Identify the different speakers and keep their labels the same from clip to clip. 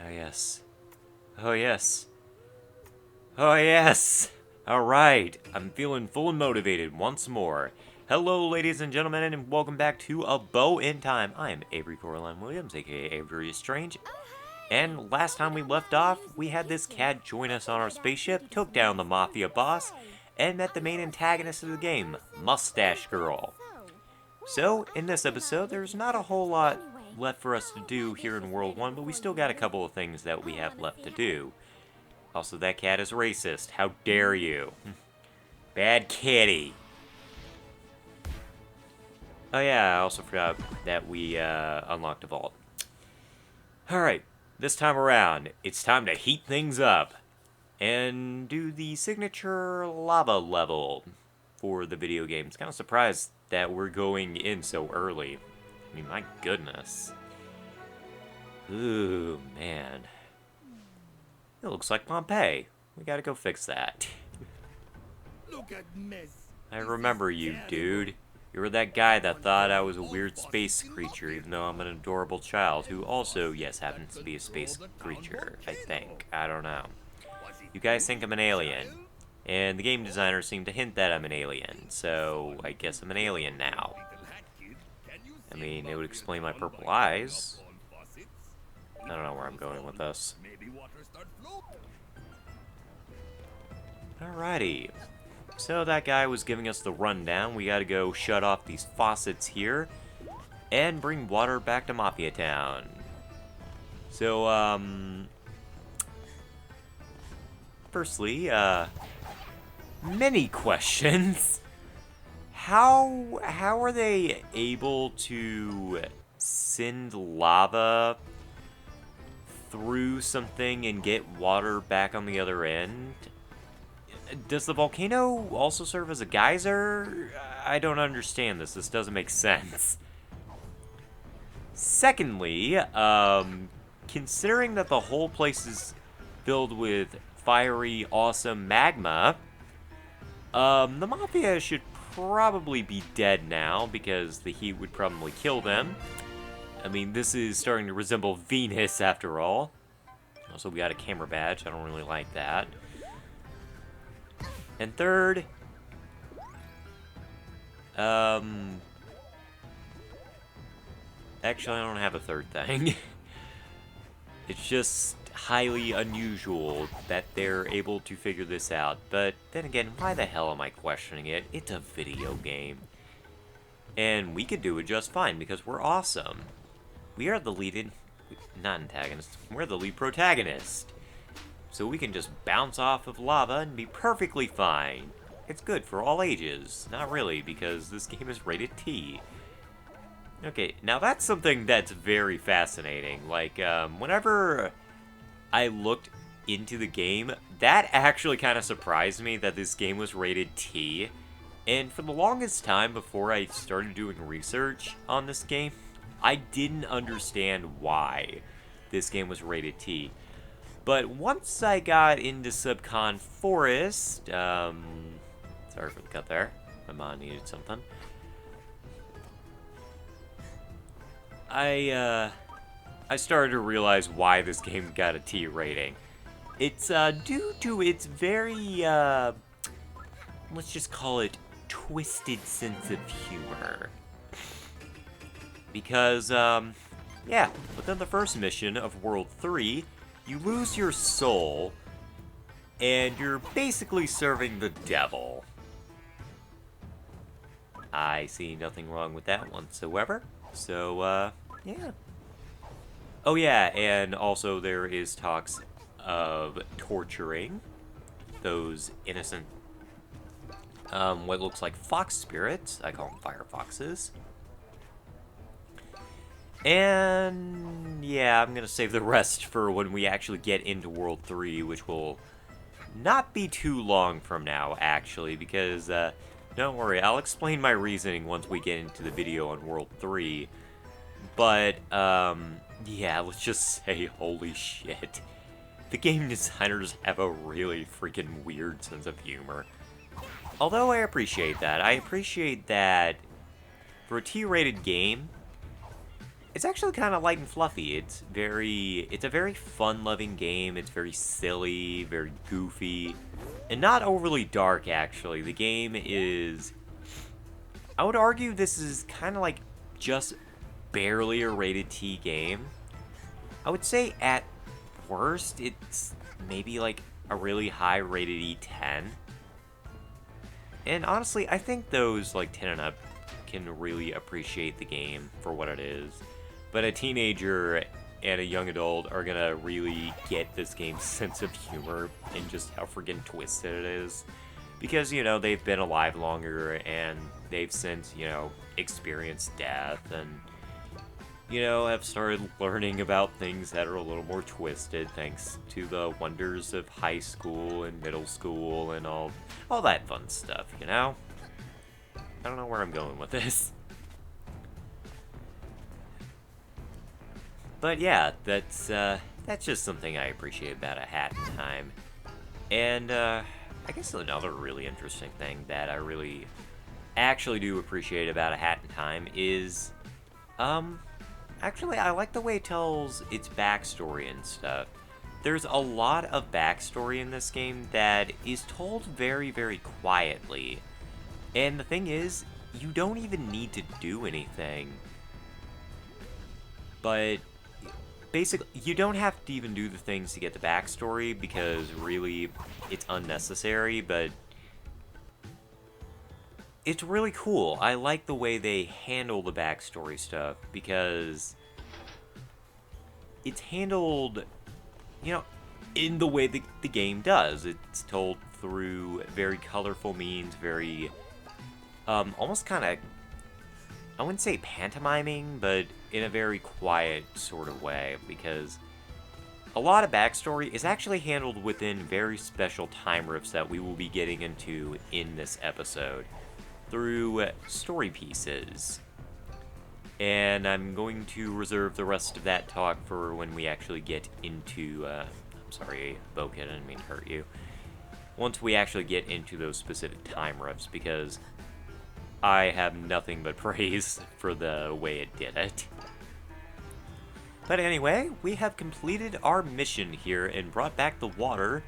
Speaker 1: Oh, yes. Oh, yes. Oh, yes! Alright, I'm feeling full and motivated once more. Hello, ladies and gentlemen, and welcome back to A Bow in Time. I am Avery Coraline Williams, aka Avery is Strange. And last time we left off, we had this cat join us on our spaceship, took down the Mafia boss, and met the main antagonist of the game, Mustache Girl. So, in this episode, there's not a whole lot left for us to do here in World 1, but we still got a couple of things that we have left to do. Also, that cat is racist. How dare you? Bad kitty. Oh yeah, I also forgot that we unlocked a vault. Alright, this time around, it's time to heat things up and do the signature lava level for the video game. It's kind of surprised that we're going in so early. I mean, my goodness. Ooh, man. It looks like Pompeii. We gotta go fix that.
Speaker 2: Look at mess.
Speaker 1: I remember you, dude. You were that guy that thought I was a weird space creature, even though I'm an adorable child who also, yes, happens to be a space creature, I think. I don't know. You guys think I'm an alien, and the game designers seem to hint that I'm an alien, so I guess I'm an alien now. I mean, it would explain my purple eyes. I don't know where I'm going with this. Alrighty. So that guy was giving us the rundown. We gotta go shut off these faucets here and bring water back to Mafia Town. So, firstly, many questions. How are they able to send lava through something and get water back on the other end? Does the volcano also serve as a geyser? I don't understand this. This doesn't make sense. Secondly, considering that the whole place is filled with fiery, awesome magma, the Mafia should probably be dead now because the heat would probably kill them. I mean, this is starting to resemble Venus after all. Also, we got a camera badge. I don't really like that. And third, actually, I don't have a third thing. It's just highly unusual that they're able to figure this out. But then again, why the hell am I questioning it? It's a video game. And we could do it just fine because we're awesome. We are the lead not antagonist, we're the lead protagonist. So we can just bounce off of lava and be perfectly fine. It's good for all ages. Not really, because this game is rated T. Okay, now that's something that's very fascinating. Like, whenever I looked into the game, that actually kind of surprised me that this game was rated T. And for the longest time before I started doing research on this game, I didn't understand why this game was rated T. But once I got into Subcon Forest, sorry for the cut there, my mom needed something. I started to realize why this game got a T rating. It's due to its very, let's just call it twisted sense of humor. Because, yeah, within the first mission of World 3, you lose your soul, and you're basically serving the devil. I see nothing wrong with that whatsoever. So, yeah. Oh yeah, and also there is talks of torturing those innocent, what looks like fox spirits. I call them fire foxes. And yeah, I'm gonna save the rest for when we actually get into World 3, which will not be too long from now, actually, because, don't worry, I'll explain my reasoning once we get into the video on World 3. But, yeah, let's just say, holy shit. The game designers have a really freaking weird sense of humor. Although I appreciate that. I appreciate that for a T-rated game, it's actually kind of light and fluffy. It's a very fun-loving game. It's very silly, very goofy, and not overly dark, actually. The game is, I would argue this is kind of like just barely a rated T game. I would say at worst, it's maybe like a really high rated E10. And honestly, I think those like 10 and up can really appreciate the game for what it is. But a teenager and a young adult are gonna really get this game's sense of humor and just how friggin' twisted it is. Because, you know, they've been alive longer and they've since, you know, experienced death and, you know, have started learning about things that are a little more twisted thanks to the wonders of high school and middle school and all that fun stuff, you know? I don't know where I'm going with this. But yeah, that's just something I appreciate about A Hat in Time. And I guess another really interesting thing that I really actually do appreciate about A Hat in Time is, actually I like the way it tells its backstory and stuff. There's a lot of backstory in this game that is told very, very quietly. And the thing is, you don't even need to do anything. But basically, you don't have to even do the things to get the backstory because really it's unnecessary, but it's really cool. I like the way they handle the backstory stuff because it's handled, you know, in the way the game does. It's told through very colorful means, very, almost kind of, I wouldn't say pantomiming, but in a very quiet sort of way, because a lot of backstory is actually handled within very special time riffs that we will be getting into in this episode through story pieces. And I'm going to reserve the rest of that talk for when we actually get into, I'm sorry, Bokeh, I didn't mean to hurt you. Once we actually get into those specific time riffs, because I have nothing but praise for the way it did it. But anyway, we have completed our mission here and brought back the water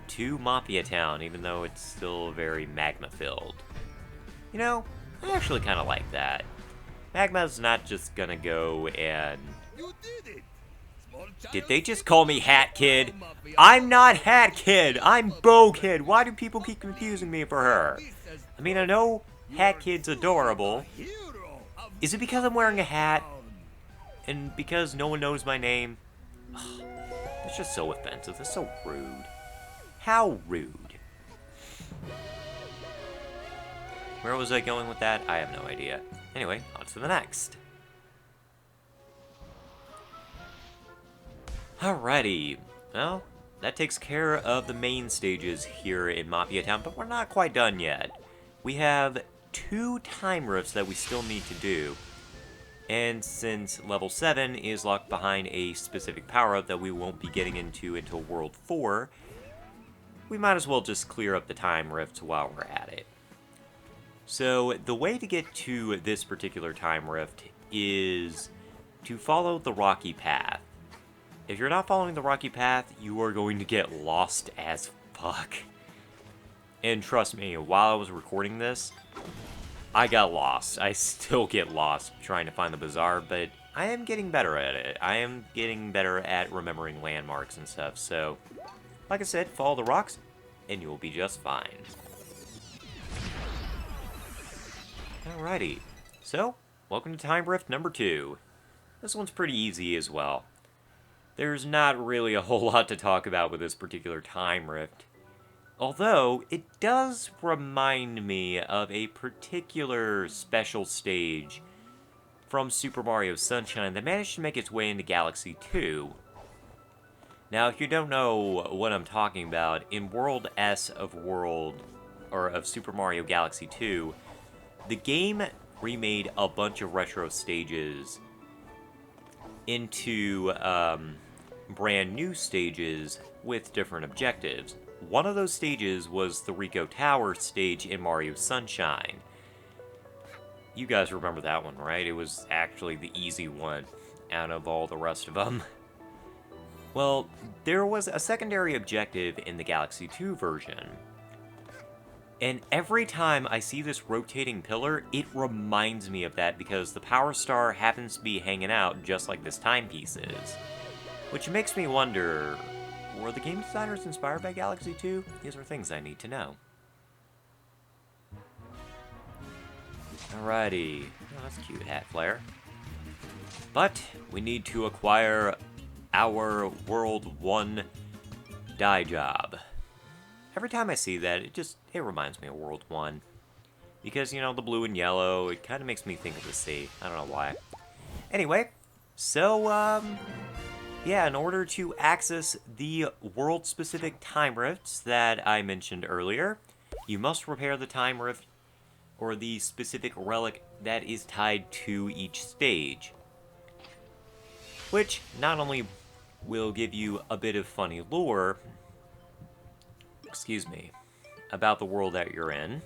Speaker 1: to Mafia Town, even though it's still very magma-filled. You know, I actually kind of like that. Magma's not just gonna go and...
Speaker 2: You did it.
Speaker 1: Did they just call me Hat Kid? I'm not Hat Kid! I'm Bow Kid! Why do people keep confusing me for her? I mean, I know Hat Kid's adorable. Is it because I'm wearing a hat? And because no one knows my name? Ugh, it's just so offensive. It's so rude. How rude. Where was I going with that? I have no idea. Anyway, on to the next. Alrighty. Well, that takes care of the main stages here in Mafia Town, but we're not quite done yet. We have 2 time riffs that we still need to do. And since level 7 is locked behind a specific power-up that we won't be getting into until World 4, we might as well just clear up the time rifts while we're at it. So, the way to get to this particular time rift is to follow the rocky path. If you're not following the rocky path, you are going to get lost as fuck. And trust me, while I was recording this, I got lost. I still get lost trying to find the Bazaar, but I am getting better at it. I am getting better at remembering landmarks and stuff, so like I said, follow the rocks, and you'll be just fine. Alrighty, so, welcome to Time Rift number 2. This one's pretty easy as well. There's not really a whole lot to talk about with this particular time rift. Although, it does remind me of a particular special stage from Super Mario Sunshine that managed to make its way into Galaxy 2. Now, if you don't know what I'm talking about, in World S of Super Mario Galaxy 2, the game remade a bunch of retro stages into brand new stages with different objectives. One of those stages was the Rico Tower stage in Mario Sunshine. You guys remember that one, right? It was actually the easy one. out of all the rest of them. Well, there was a secondary objective in the Galaxy 2 version. And every time I see this rotating pillar, it reminds me of that because the Power Star happens to be hanging out just like this timepiece is. Which makes me wonder, were the game designers inspired by Galaxy 2? These are things I need to know. Alrighty. Oh, that's cute, hat flare. But we need to acquire our World 1 dye job. Every time I see that, it reminds me of World 1. Because, you know, the blue and yellow, it kind of makes me think of the sea. I don't know why. Anyway, so, yeah, in order to access the world-specific time rifts that I mentioned earlier, you must repair the time rift or the specific relic that is tied to each stage. Which not only will give you a bit of funny lore, about the world that you're in,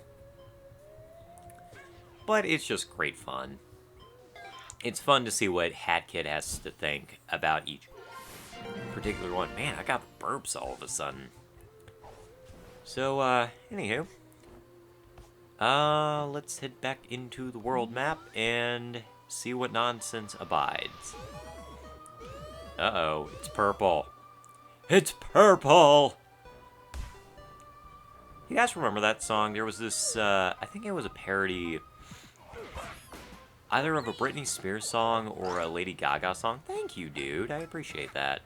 Speaker 1: but it's just great fun. It's fun to see what Hat Kid has to think about each particular one. Man, I got burps all of a sudden. So, anywho, let's head back into the world map and see what nonsense abides. Uh-oh, it's purple. It's purple! You guys remember that song? There was this, I think it was a parody, either of a Britney Spears song or a Lady Gaga song. Thank you, dude. I appreciate that.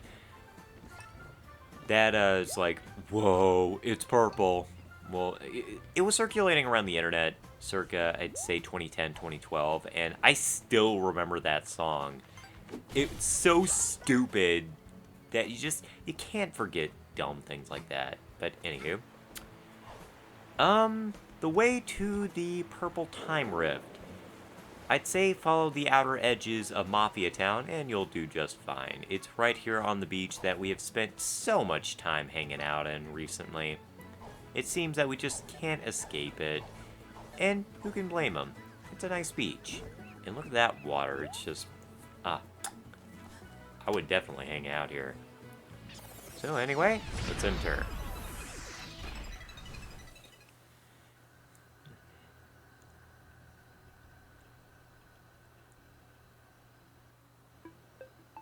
Speaker 1: That, is like, whoa, it's purple. Well, it was circulating around the internet circa, I'd say, 2010, 2012, and I still remember that song. It's so stupid that you can't forget dumb things like that. But, anywho. The way to the Purple Time Rift. I'd say follow the outer edges of Mafia Town, and you'll do just fine. It's right here on the beach that we have spent so much time hanging out in recently. It seems that we just can't escape it, and who can blame them? It's a nice beach. And look at that water, it's just, I would definitely hang out here. So anyway, let's enter.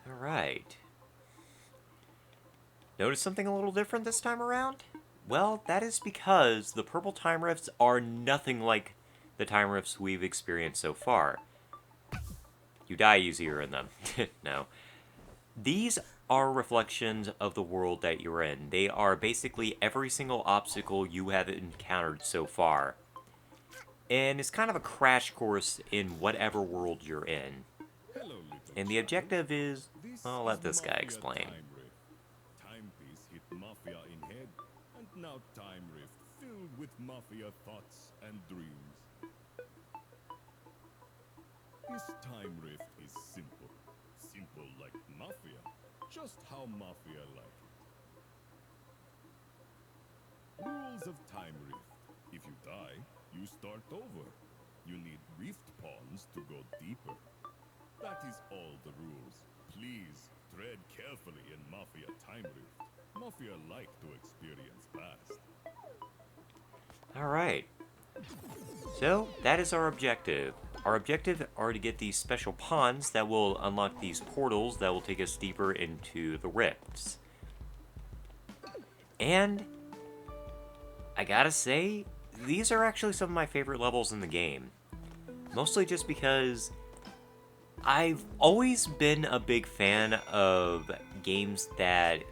Speaker 1: Alright. Notice something a little different this time around? Well, that is because the purple time rifts are nothing like the time rifts we've experienced so far. You die easier in them. No. These are reflections of the world that you're in. They are basically every single obstacle you have encountered so far. And it's kind of a crash course in whatever world you're in. And the objective is, I'll let this guy explain.
Speaker 2: Timepiece hit Mafia in head, and now Time Rift filled with Mafia thoughts and dreams. This Time Rift is simple. Simple like Mafia. Just how Mafia like it. Rules of Time Rift. If you die, you start over. You need rift pawns to go deeper. That is all the rules. Please, tread carefully in Mafia Time Rift. Mafia like to experience fast.
Speaker 1: Alright. So, that is our objective. Our objective are to get these special pawns that will unlock these portals that will take us deeper into the rifts. And, I gotta say, these are actually some of my favorite levels in the game. Mostly just because I've always been a big fan of games that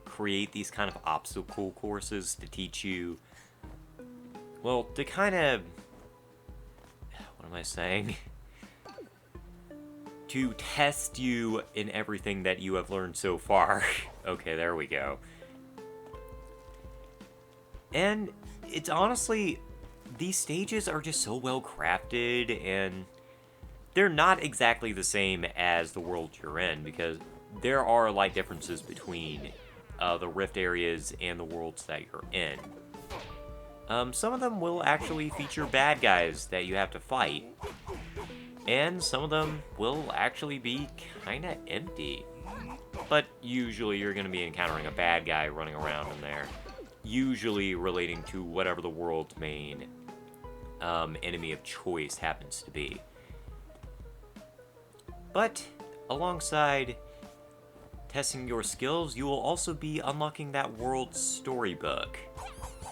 Speaker 1: create these kind of obstacle courses to teach you, well, to kind of, what am I saying? To test you in everything that you have learned so far. Okay, there we go. And it's honestly, these stages are just so well crafted, and they're not exactly the same as the world you're in, because there are light differences between the rift areas and the worlds that you're in. Some of them will actually feature bad guys that you have to fight, And some of them will actually be kind of empty. But usually you're going to be encountering a bad guy running around in there. Usually relating to whatever the world's main enemy of choice happens to be. But alongside testing your skills, you will also be unlocking that world's storybook.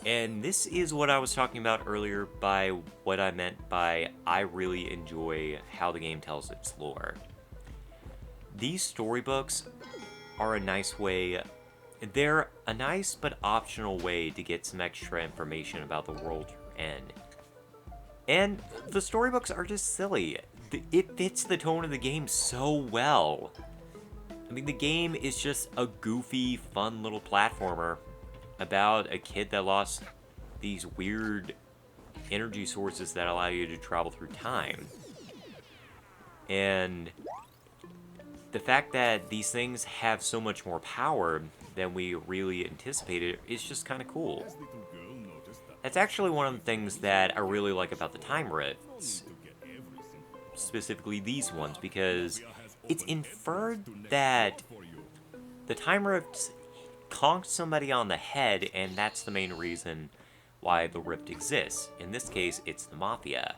Speaker 1: And this is what I was talking about earlier by what I meant by I really enjoy how the game tells its lore. These storybooks are a nice way, they're a nice but optional way to get some extra information about the world you're in. And the storybooks are just silly. It fits the tone of the game so well. I mean, the game is just a goofy, fun little platformer about a kid that lost these weird energy sources that allow you to travel through time. And the fact that these things have so much more power than we really anticipated is just kind of cool. That's actually one of the things that I really like about the time rifts, specifically these ones, because it's inferred that the time rifts conked somebody on the head, and that's the main reason why the rift exists. In this case, it's the Mafia.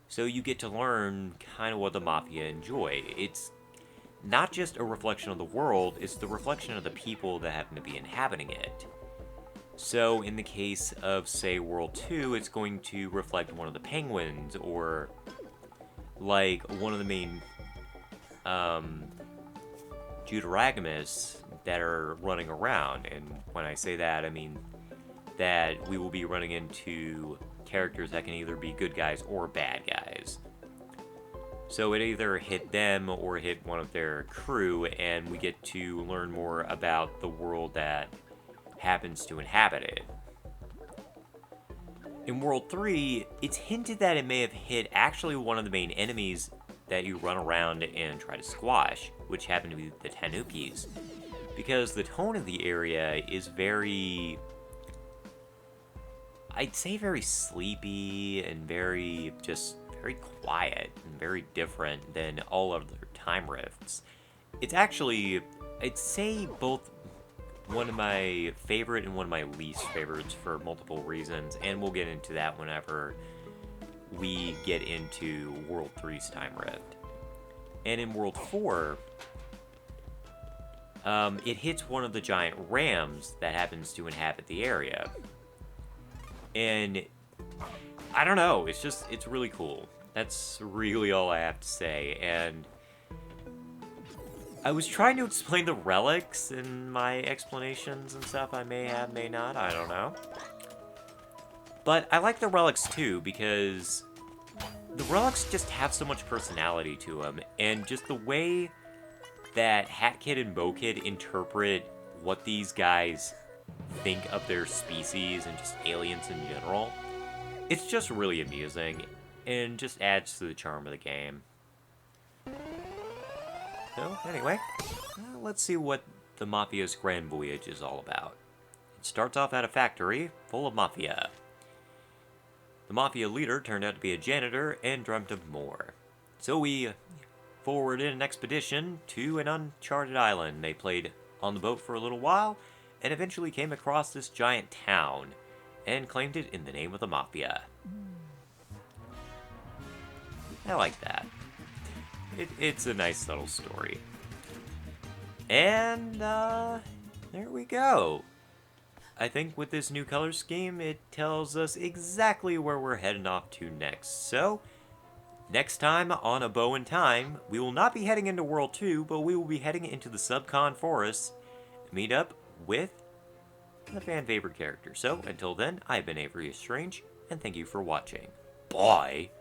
Speaker 1: So you get to learn kind of what the Mafia enjoy. It's not just a reflection of the world, it's the reflection of the people that happen to be inhabiting it. So in the case of, say, World 2, it's going to reflect one of the penguins, or like one of the main deuteragamists that are running around. And when I say that, I mean that we will be running into characters that can either be good guys or bad guys. So it either hit them or hit one of their crew, and we get to learn more about the world that happens to inhabit it. In World 3, it's hinted that it may have hit actually one of the main enemies that you run around and try to squash, which happen to be the Tanukis. Because the tone of the area is very, I'd say very sleepy and very quiet and very different than all other time rifts. It's actually, I'd say, both one of my favorite and one of my least favorites for multiple reasons, and we'll get into that whenever we get into World 3's time rift. And in World 4, it hits one of the giant rams that happens to inhabit the area. And I don't know, it's really cool. That's really all I have to say. And I was trying to explain the relics in my explanations and stuff. I may have, may not, I don't know. But I like the relics too, because the relics just have so much personality to them. And just the way that Hat Kid and Bo Kid interpret what these guys think of their species and just aliens in general, it's just really amusing and just adds to the charm of the game. So, anyway, let's see what the Mafia's Grand Voyage is all about. It starts off at a factory full of Mafia. The Mafia leader turned out to be a janitor and dreamt of more. So we forwarded an expedition to an uncharted island. They played on the boat for a little while, and eventually came across this giant town, and claimed it in the name of the Mafia. I like that. It's a nice little story. And, there we go. I think with this new color scheme, it tells us exactly where we're heading off to next. So, next time on A Bow in Time, we will not be heading into World 2, but we will be heading into the Subcon Forest to meet up with the fan favorite character. So, until then, I've been Avery Strange, and thank you for watching. Bye!